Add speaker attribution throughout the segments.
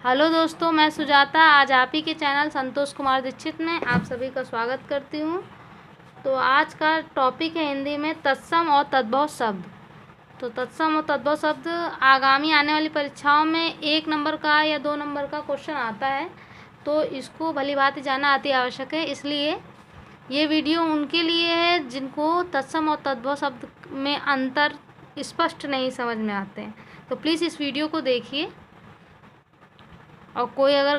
Speaker 1: Hello दोस्तों, मैं सुजाता आज आप ही के चैनल संतोष कुमार दीक्षित में आप सभी का स्वागत करती हूँ। तो आज का टॉपिक है हिंदी में तत्सम और तद्भव शब्द। तो तत्सम और तद्भव शब्द आगामी आने वाली परीक्षाओं में 1 नंबर का या 2 नंबर का क्वेश्चन आता है, तो इसको भली भांति जानना अति आवश्यक है। इसलिए ये वीडियो उनके लिए है जिनको तत्सम और तद्भव शब्द में अंतर स्पष्ट नहीं समझ में आते हैं। तो प्लीज़ इस वीडियो को देखिए और कोई अगर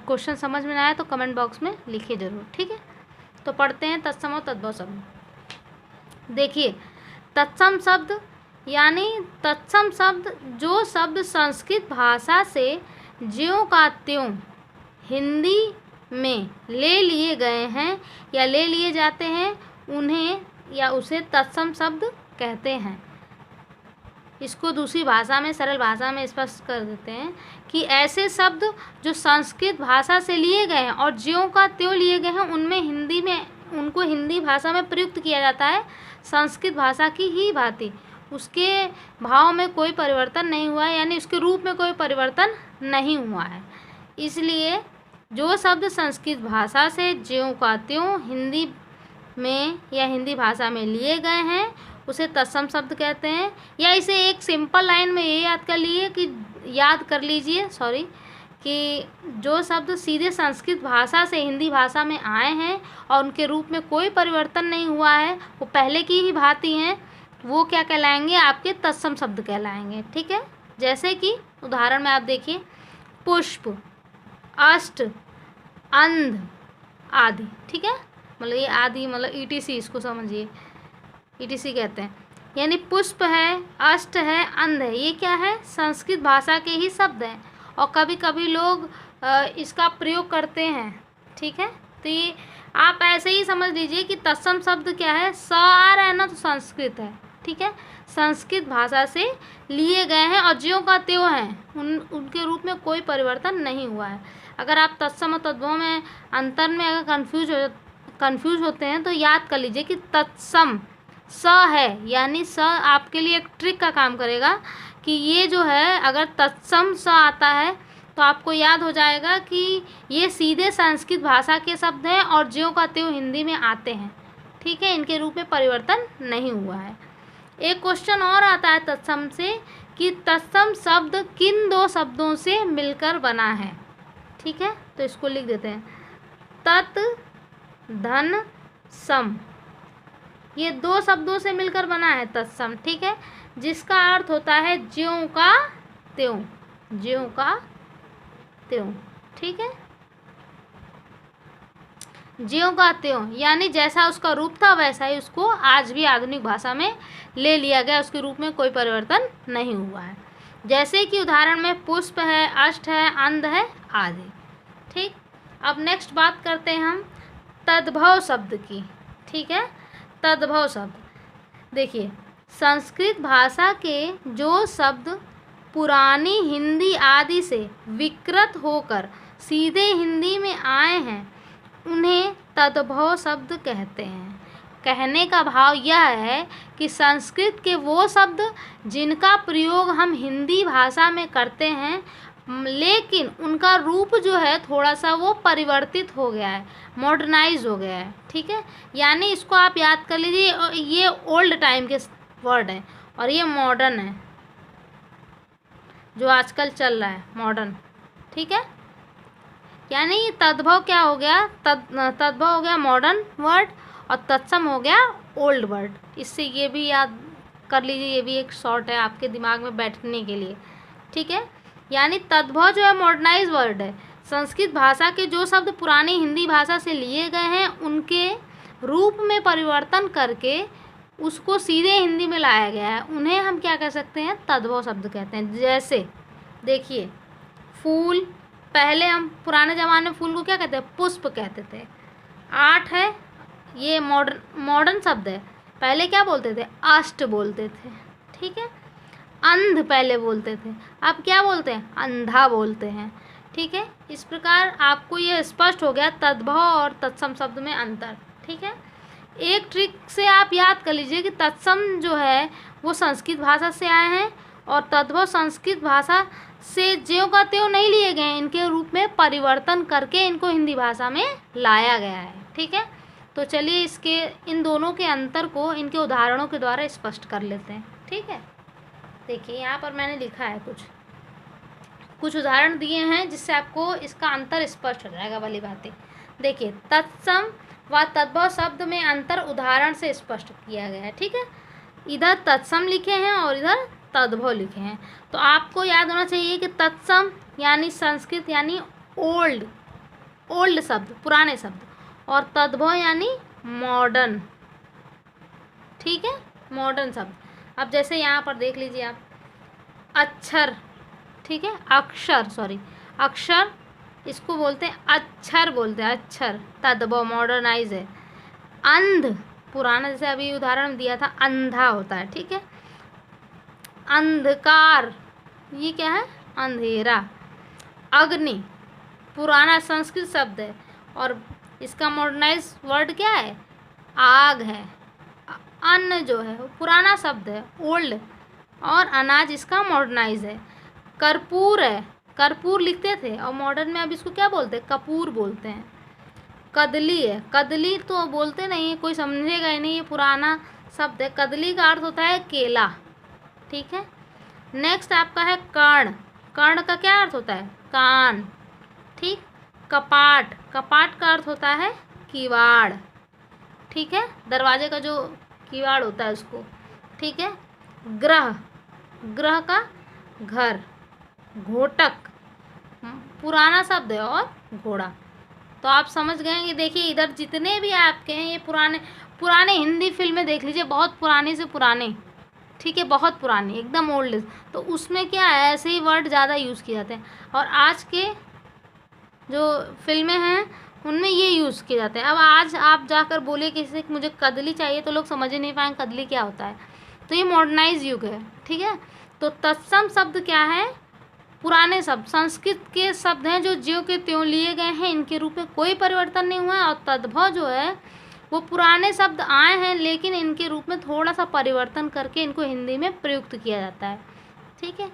Speaker 1: क्वेश्चन समझ में ना आए तो कमेंट बॉक्स में लिखिए ज़रूर, ठीक है। तो पढ़ते हैं तत्सम और तद्भव शब्द। देखिए, तत्सम शब्द यानी तत्सम शब्द जो शब्द संस्कृत भाषा से ज्यों का त्यों हिंदी में ले लिए गए हैं या ले लिए जाते हैं, उन्हें या उसे तत्सम शब्द कहते हैं। इसको दूसरी भाषा में, सरल भाषा में स्पष्ट कर देते हैं कि ऐसे शब्द जो संस्कृत भाषा से लिए गए हैं और ज्यों का त्यों लिए गए हैं, उनको हिंदी भाषा में प्रयुक्त किया जाता है संस्कृत भाषा की ही भांति। उसके भाव में कोई परिवर्तन नहीं हुआ है, यानी उसके रूप में कोई परिवर्तन नहीं हुआ है। इसलिए जो शब्द संस्कृत भाषा से ज्यों का त्यों हिंदी में या हिंदी भाषा में लिए गए हैं उसे तत्सम शब्द कहते हैं। या इसे एक सिंपल लाइन में ये याद कर लीजिए कि जो शब्द सीधे संस्कृत भाषा से हिंदी भाषा में आए हैं और उनके रूप में कोई परिवर्तन नहीं हुआ है, वो पहले की ही भांति हैं, वो क्या कहलाएंगे? आपके तत्सम शब्द कहलाएंगे, ठीक है। जैसे कि उदाहरण में आप देखिए, पुष्प, अष्ट, अंध आदि, ठीक है। मतलब ये आदि मतलब ETC, इसको समझिए, ETC कहते हैं। यानी पुष्प है, अष्ट है, अंध है, ये क्या है? संस्कृत भाषा के ही शब्द हैं और कभी कभी लोग इसका प्रयोग करते हैं, ठीक है। तो ये आप ऐसे ही समझ लीजिए कि तत्सम शब्द क्या है? स आ रहा है ना, तो संस्कृत है, ठीक है। संस्कृत भाषा से लिए गए हैं और ज्यों का त्यों हैं, उनके रूप में कोई परिवर्तन नहीं हुआ है। अगर आप तत्सम और तद्भव में अंतर में अगर कन्फ्यूज होते हैं तो याद कर लीजिए कि तत्सम स है, यानी स आपके लिए एक ट्रिक का काम करेगा कि ये जो है, अगर तत्सम स आता है तो आपको याद हो जाएगा कि ये सीधे संस्कृत भाषा के शब्द हैं और ज्यों का त्यों हिंदी में आते हैं, ठीक है। इनके रूप में परिवर्तन नहीं हुआ है। एक क्वेश्चन और आता है तत्सम से कि तत्सम शब्द किन 2 शब्दों से मिलकर बना है, ठीक है। तो इसको लिख देते हैं, तत् धन सम, ये 2 शब्दों से मिलकर बना है तत्सम, ठीक है, जिसका अर्थ होता है ज्यों का त्यों, ज्यों का त्यों, ठीक है। ज्यों का त्यों यानी जैसा उसका रूप था वैसा ही उसको आज भी आधुनिक भाषा में ले लिया गया, उसके रूप में कोई परिवर्तन नहीं हुआ है। जैसे कि उदाहरण में पुष्प है, अष्ट है, अंध है आदि, ठीक। अब नेक्स्ट बात करते हैं हम तद्भव शब्द की, ठीक है। तद्भव शब्द देखिए, संस्कृत भाषा के जो शब्द पुरानी हिंदी आदि से विकृत होकर सीधे हिंदी में आए हैं उन्हें तद्भव शब्द कहते हैं। कहने का भाव यह है कि संस्कृत के वो शब्द जिनका प्रयोग हम हिंदी भाषा में करते हैं, लेकिन उनका रूप जो है थोड़ा सा वो परिवर्तित हो गया है, मॉडर्नाइज हो गया है, ठीक है। यानी इसको आप याद कर लीजिए, ये ओल्ड टाइम के वर्ड हैं और ये मॉडर्न है, जो आजकल चल रहा है मॉडर्न, ठीक है। यानी तद्भव क्या हो गया? तद्भव हो गया मॉडर्न वर्ड और तत्सम हो गया ओल्ड वर्ड। इससे ये भी याद कर लीजिए, ये भी एक शॉर्ट है आपके दिमाग में बैठने के लिए, ठीक है। यानी तद्भव जो है मॉडर्नाइज वर्ड है, संस्कृत भाषा के जो शब्द पुरानी हिंदी भाषा से लिए गए हैं उनके रूप में परिवर्तन करके उसको सीधे हिंदी में लाया गया है, उन्हें हम क्या कह सकते हैं? तद्भव शब्द कहते हैं। जैसे देखिए, फूल, पहले हम पुराने ज़माने में फूल को क्या कहते हैं? पुष्प कहते थे। आठ है, ये मॉडर्न शब्द है, पहले क्या बोलते थे? अष्ट बोलते थे, ठीक है। अंध पहले बोलते थे, अब क्या बोलते हैं? अंधा बोलते हैं, ठीक है। इस प्रकार आपको ये स्पष्ट हो गया तद्भव और तत्सम शब्द में अंतर, ठीक है। एक ट्रिक से आप याद कर लीजिए कि तत्सम जो है वो संस्कृत भाषा से आए हैं और तद्भव संस्कृत भाषा से ज्यों का त्यों नहीं लिए गए हैं, इनके रूप में परिवर्तन करके इनको हिंदी भाषा में लाया गया है। ठीक है, तो चलिए इसके इन दोनों के अंतर को इनके उदाहरणों के द्वारा स्पष्ट कर लेते हैं। ठीक है, देखिए यहाँ पर मैंने लिखा है कुछ उदाहरण दिए हैं जिससे आपको इसका अंतर स्पष्ट हो जाएगा वाली बातें। देखिए, तत्सम व तद्भव शब्द में अंतर उदाहरण से स्पष्ट किया गया है। ठीक है, इधर तत्सम लिखे हैं और इधर तद्भव लिखे हैं। तो आपको याद होना चाहिए कि तत्सम यानी संस्कृत यानी ओल्ड शब्द, पुराने शब्द, और तद्भव यानी मॉडर्न। ठीक है, मॉडर्न शब्द। अब जैसे यहाँ पर देख लीजिए आप, अक्षर, ठीक है, अक्षर इसको बोलते हैं अक्षर, बोलते हैं अक्षर, तद्भव मॉडर्नाइज है। अंध, पुराना, जैसे अभी उदाहरण दिया था, अंधा होता है। ठीक है, अंधकार, ये क्या है, अंधेरा। अग्नि पुराना संस्कृत शब्द है और इसका मॉडर्नाइज वर्ड क्या है, आग है। अन्न जो है वो पुराना शब्द है, ओल्ड, और अनाज इसका मॉडर्नाइज है। कर्पूर है, कर्पूर लिखते थे और मॉडर्न में अब इसको क्या बोलते हैं, कपूर बोलते हैं। कदली है, कदली तो बोलते नहीं है, कोई समझेगा ही नहीं, ये पुराना शब्द है। कदली का अर्थ होता है केला। ठीक है, नेक्स्ट आपका है कर्ण। कर्ण का क्या अर्थ होता है, कान। ठीक, कपाट, कपाट का अर्थ होता है किवाड़। ठीक है, दरवाजे का जो किवाड़ होता है उसको। ठीक है, ग्रह, ग्रह का घर। घोटक पुराना शब्द है और घोड़ा। तो आप समझ गए कि देखिए इधर जितने भी आपके हैं ये पुराने हिंदी फिल्में देख लीजिए, बहुत पुराने से पुराने। ठीक है, बहुत पुराने, एकदम ओल्ड। तो उसमें क्या है, ऐसे ही वर्ड ज़्यादा यूज़ किए जाते हैं, और आज के जो फिल्में हैं उनमें ये यूज़ किए जाते हैं। अब आज आप जाकर बोले किसी से मुझे कदली चाहिए तो लोग समझ ही नहीं पाएंगे कदली क्या होता है। तो ये मॉडर्नाइज युग है। ठीक है, तो तत्सम शब्द क्या है, पुराने शब्द, संस्कृत के शब्द हैं जो ज्यों के त्यों लिए गए हैं, इनके रूप में कोई परिवर्तन नहीं हुआ है। और तद्भव जो है वो पुराने शब्द आए हैं लेकिन इनके रूप में थोड़ा सा परिवर्तन करके इनको हिंदी में प्रयुक्त किया जाता है। ठीक है,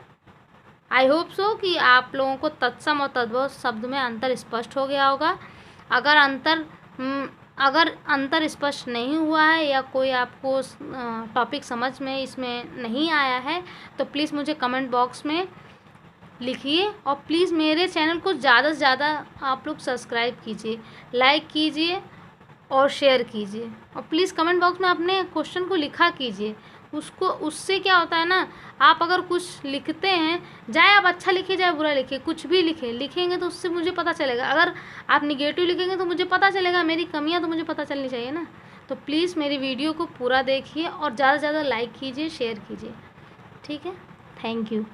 Speaker 1: आई होप सो कि आप लोगों को तत्सम और तद्भव शब्द में अंतर स्पष्ट हो गया होगा। अगर अंतर स्पष्ट नहीं हुआ है या कोई आपको टॉपिक समझ में इसमें नहीं आया है तो प्लीज़ मुझे कमेंट बॉक्स में लिखिए, और प्लीज़ मेरे चैनल को ज़्यादा से ज़्यादा आप लोग सब्सक्राइब कीजिए, लाइक कीजिए और शेयर कीजिए, और प्लीज़ कमेंट बॉक्स में अपने क्वेश्चन को लिखा कीजिए। उससे क्या होता है ना, आप अगर कुछ लिखते हैं, चाहे आप अच्छा लिखिए चाहे बुरा लिखिए, कुछ भी लिखेंगे तो उससे मुझे पता चलेगा। अगर आप निगेटिव लिखेंगे तो मुझे पता चलेगा, मेरी कमियां तो मुझे पता चलनी चाहिए ना। तो प्लीज़ मेरी वीडियो को पूरा देखिए और ज़्यादा से ज़्यादा लाइक कीजिए, शेयर कीजिए। ठीक है, थैंक यू।